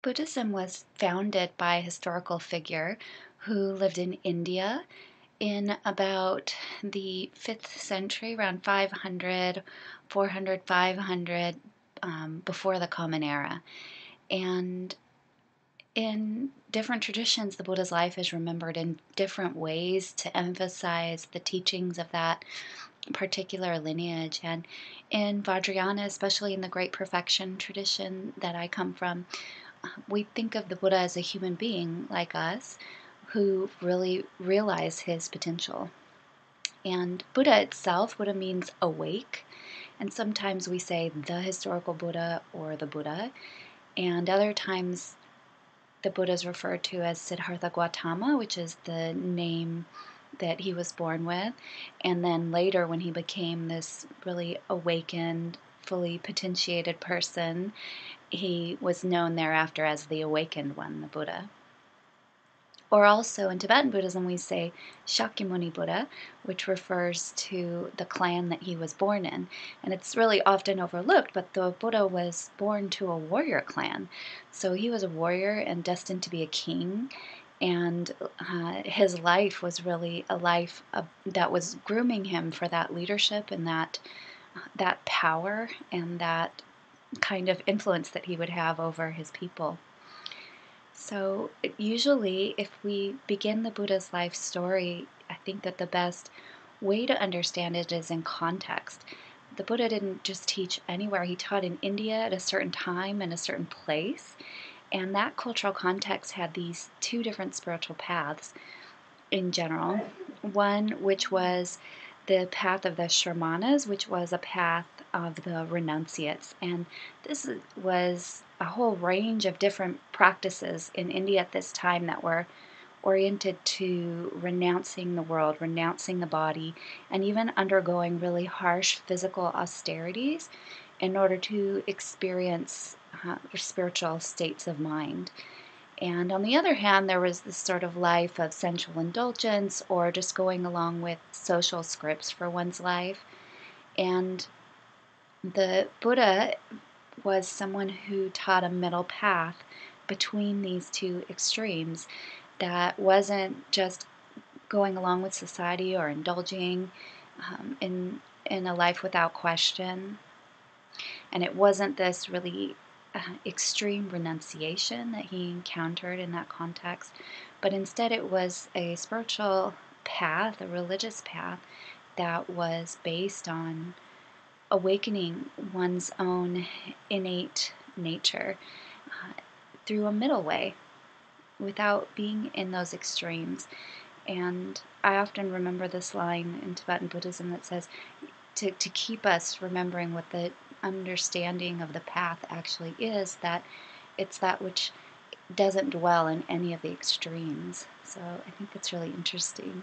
Buddhism was founded by a historical figure who lived in India in about the 5th century, around 500, 400, 500, before the Common Era. And in different traditions, the Buddha's life is remembered in different ways to emphasize the teachings of that particular lineage. And in Vajrayana, especially in the Great Perfection tradition that I come from, we think of the Buddha as a human being like us who really realized his potential. And Buddha itself, Buddha means awake. And sometimes we say the historical Buddha or the Buddha. And other times the Buddha is referred to as Siddhartha Gautama, which is the name that he was born with. And then later, when he became this really awakened, fully potentiated person, he was known thereafter as the awakened one, the Buddha. Or also in Tibetan Buddhism, we say Shakyamuni Buddha, which refers to the clan that he was born in. And it's really often overlooked, but the Buddha was born to a warrior clan. So he was a warrior and destined to be a king. And his life was really a life that was grooming him for that leadership and that power and that kind of influence that he would have over his people. So usually if we begin the Buddha's life story, I think that the best way to understand it is in context. The Buddha didn't just teach anywhere. He taught in India at a certain time and a certain place. And that cultural context had these two different spiritual paths in general. One which was the path of the Shramanas, which was a path of the renunciates. And this was a whole range of different practices in India at this time that were oriented to renouncing the world, renouncing the body, and even undergoing really harsh physical austerities in order to experience spiritual states of mind. And on the other hand, there was this sort of life of sensual indulgence or just going along with social scripts for one's life. And the Buddha was someone who taught a middle path between these two extremes that wasn't just going along with society or indulging in a life without question. And it wasn't this really extreme renunciation that he encountered in that context, but instead it was a spiritual path, a religious path that was based on awakening one's own innate nature through a middle way without being in those extremes. And I often remember this line in Tibetan Buddhism that says to keep us remembering what the understanding of the path actually is, that it's that which doesn't dwell in any of the extremes. So I think that's really interesting.